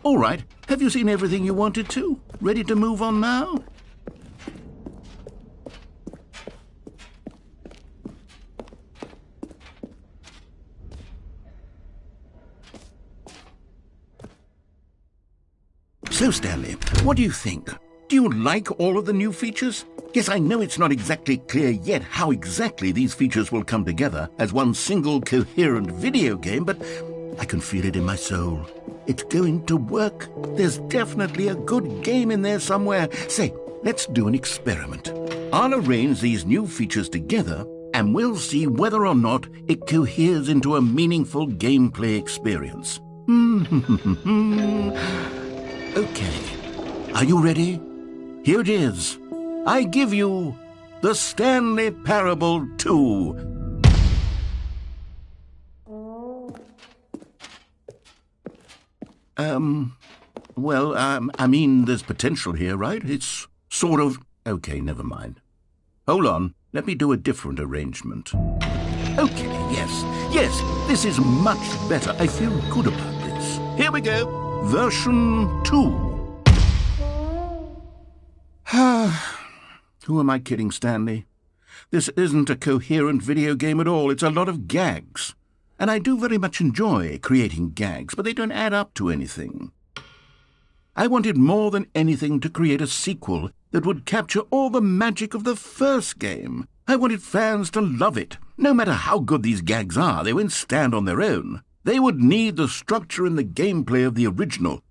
All right, have you seen everything you wanted to? Ready to move on now? So, Stanley, what do you think? Do you like all of the new features? Yes, I know it's not exactly clear yet how exactly these features will come together as one single coherent video game, but I can feel it in my soul. It's going to work. There's definitely a good game in there somewhere. Say, let's do an experiment. I'll arrange these new features together, and we'll see whether or not it coheres into a meaningful gameplay experience. Okay. Are you ready? Here it is. I give you the Stanley Parable 2. I mean, there's potential here, right? It's sort of... Okay, never mind. Hold on, let me do a different arrangement. Okay, yes, this is much better. I feel good about this. Here we go. Version 2. Who am I kidding, Stanley? This isn't a coherent video game at all. It's a lot of gags. And I do very much enjoy creating gags, but they don't add up to anything. I wanted more than anything to create a sequel that would capture all the magic of the first game. I wanted fans to love it. No matter how good these gags are, they won't stand on their own. They would need the structure and the gameplay of the original.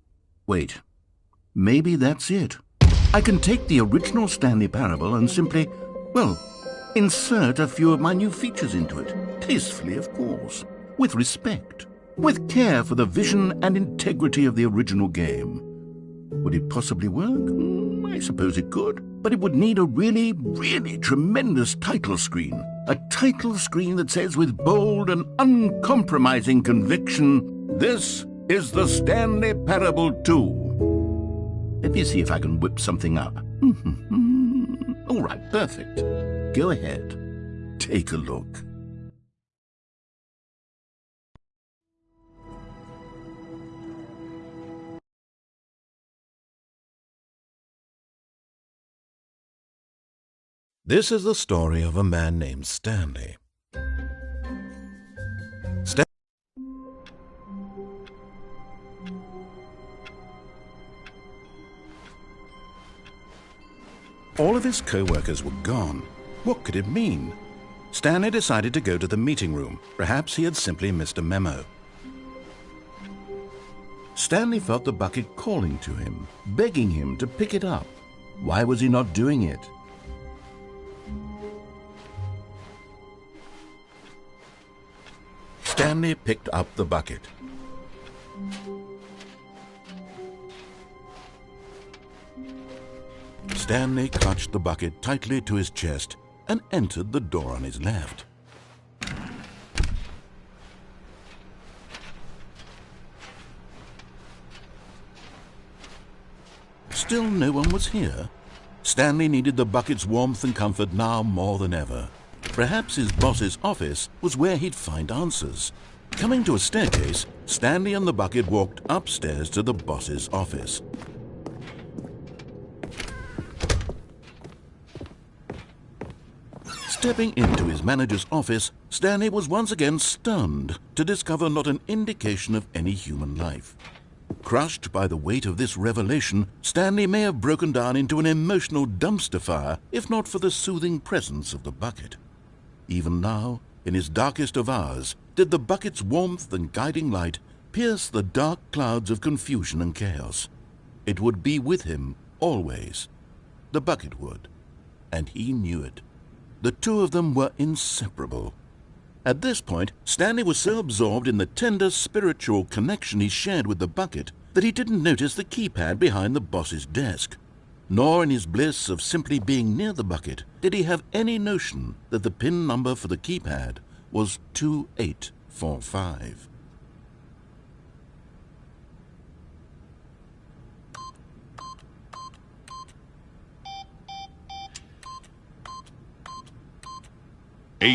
Wait, maybe that's it. I can take the original Stanley Parable and simply, insert a few of my new features into it. Tastefully, of course. With respect. With care for the vision and integrity of the original game. Would it possibly work? I suppose it could. But it would need a really, really tremendous title screen. A title screen that says with bold and uncompromising conviction, "This is the Stanley Parable 2. Let me see if I can whip something up. All right, perfect. Go ahead. Take a look. This is the story of a man named Stanley. All of his co-workers were gone. What could it mean? Stanley decided to go to the meeting room. Perhaps he had simply missed a memo. Stanley felt the bucket calling to him, begging him to pick it up. Why was he not doing it? Stanley picked up the bucket. Stanley clutched the bucket tightly to his chest and entered the door on his left. Still no one was here. Stanley needed the bucket's warmth and comfort now more than ever. Perhaps his boss's office was where he'd find answers. Coming to a staircase, Stanley and the bucket walked upstairs to the boss's office. Stepping into his manager's office, Stanley was once again stunned to discover not an indication of any human life. Crushed by the weight of this revelation, Stanley may have broken down into an emotional dumpster fire if not for the soothing presence of the bucket. Even now, in his darkest of hours, did the bucket's warmth and guiding light pierce the dark clouds of confusion and chaos. It would be with him always. The bucket would, and he knew it. The two of them were inseparable. At this point, Stanley was so absorbed in the tender spiritual connection he shared with the bucket that he didn't notice the keypad behind the boss's desk. Nor in his bliss of simply being near the bucket did he have any notion that the PIN number for the keypad was 2845.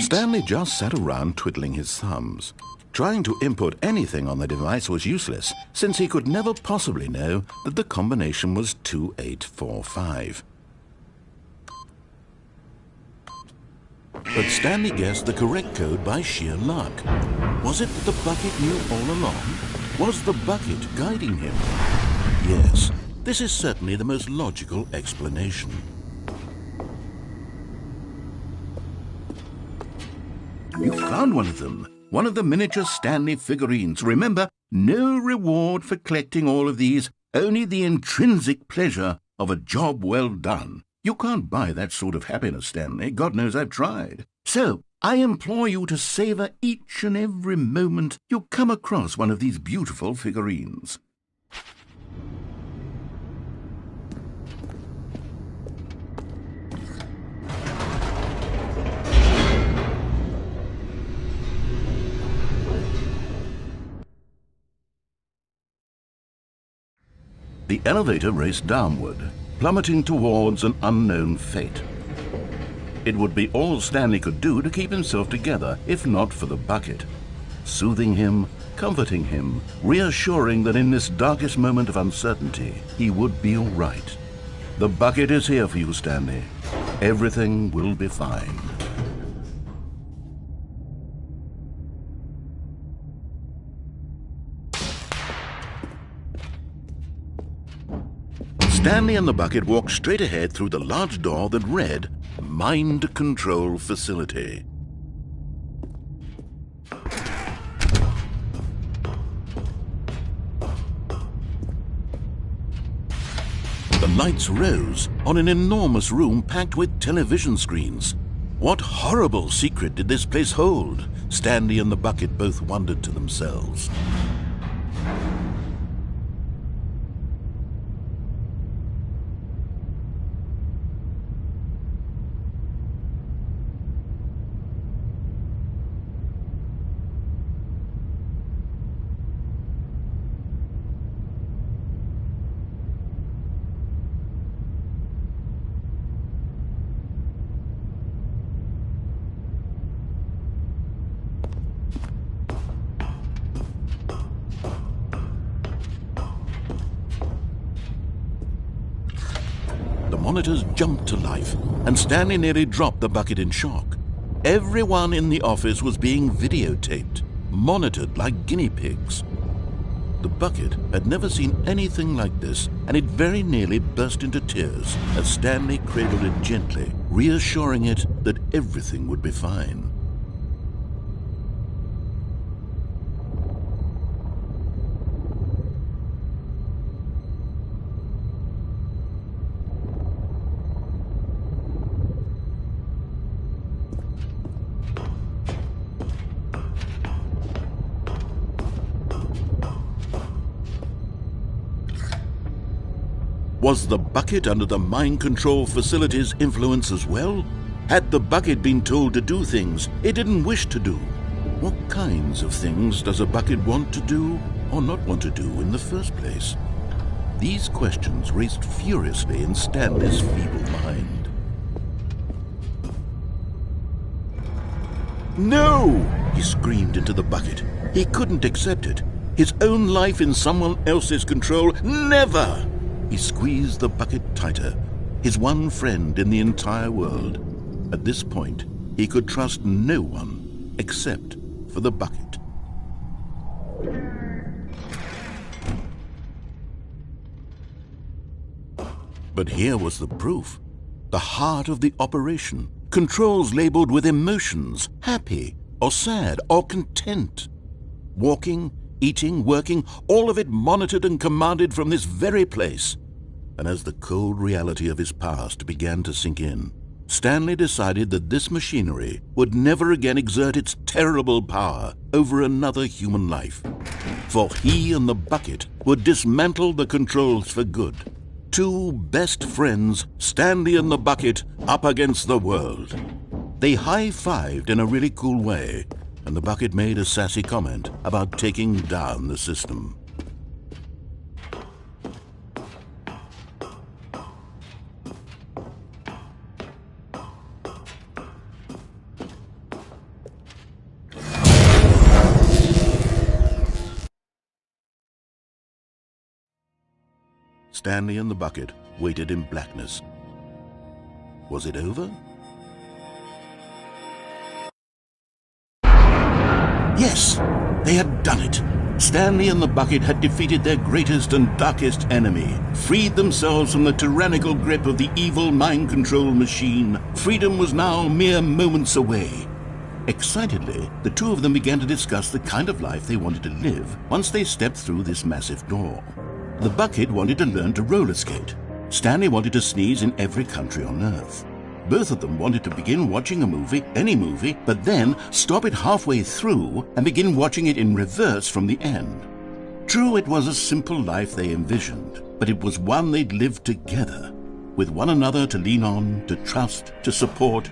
Stanley just sat around twiddling his thumbs. Trying to input anything on the device was useless, since he could never possibly know that the combination was 2845. But Stanley guessed the correct code by sheer luck. Was it that the bucket knew all along? Was the bucket guiding him? Yes, this is certainly the most logical explanation. You found one of them. one of the miniature Stanley figurines. Remember, no reward for collecting all of these, only the intrinsic pleasure of a job well done. You can't buy that sort of happiness, Stanley. God knows I've tried. So, I implore you to savor each and every moment you come across one of these beautiful figurines. The elevator raced downward, plummeting towards an unknown fate. It would be all Stanley could do to keep himself together, if not for the bucket. Soothing him, comforting him, reassuring that in this darkest moment of uncertainty, he would be all right. The bucket is here for you, Stanley. Everything will be fine. Stanley and the bucket walked straight ahead through the large door that read, Mind Control Facility. The lights rose on an enormous room packed with television screens. What horrible secret did this place hold? Stanley and the bucket both wondered to themselves. The monitors jumped to life, and Stanley nearly dropped the bucket in shock. Everyone in the office was being videotaped, monitored like guinea pigs. The bucket had never seen anything like this, and it very nearly burst into tears as Stanley cradled it gently, reassuring it that everything would be fine. Was the bucket under the mind control facility's influence as well? Had the bucket been told to do things it didn't wish to do? What kinds of things does a bucket want to do or not want to do in the first place? These questions raced furiously in Stanley's feeble mind. No! He screamed into the bucket. He couldn't accept it. His own life in someone else's control, never! He squeezed the bucket tighter, his one friend in the entire world. At this point, he could trust no one except for the bucket. But here was the proof. The heart of the operation. Controls labeled with emotions, happy or sad or content. Walking, eating, working, all of it monitored and commanded from this very place. And as the cold reality of his past began to sink in, Stanley decided that this machinery would never again exert its terrible power over another human life. For he and the bucket would dismantle the controls for good. Two best friends, Stanley and the bucket, up against the world. They high-fived in a really cool way, and the bucket made a sassy comment about taking down the system. Stanley and the bucket waited in blackness. Was it over? Yes, they had done it. Stanley and the bucket had defeated their greatest and darkest enemy, freed themselves from the tyrannical grip of the evil mind control machine. Freedom was now mere moments away. Excitedly, the two of them began to discuss the kind of life they wanted to live once they stepped through this massive door. The bucket wanted to learn to roller skate. Stanley wanted to sneeze in every country on Earth. Both of them wanted to begin watching a movie, any movie, but then stop it halfway through and begin watching it in reverse from the end. True, it was a simple life they envisioned, but it was one they'd lived together, with one another to lean on, to trust, to support.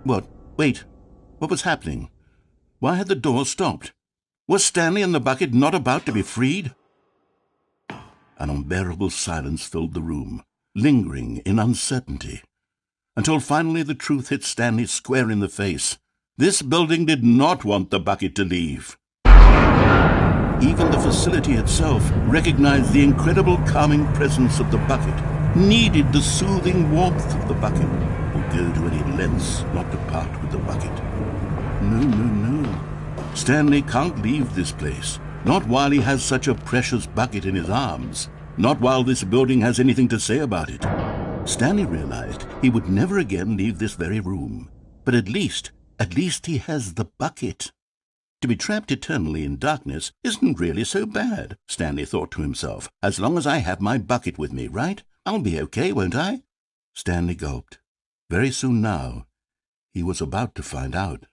What? Wait. What was happening? Why had the door stopped? Was Stanley and the bucket not about to be freed? An unbearable silence filled the room, lingering in uncertainty, until finally the truth hit Stanley square in the face. This building did not want the bucket to leave. Even the facility itself recognized the incredible calming presence of the bucket, needed the soothing warmth of the bucket, would go to any lengths not to part with the bucket. No. Stanley can't leave this place, not while he has such a precious bucket in his arms, not while this building has anything to say about it. Stanley realized he would never again leave this very room, but at least he has the bucket. To be trapped eternally in darkness isn't really so bad, Stanley thought to himself. As long as I have my bucket with me, right? I'll be okay, won't I? Stanley gulped. Very soon now, he was about to find out.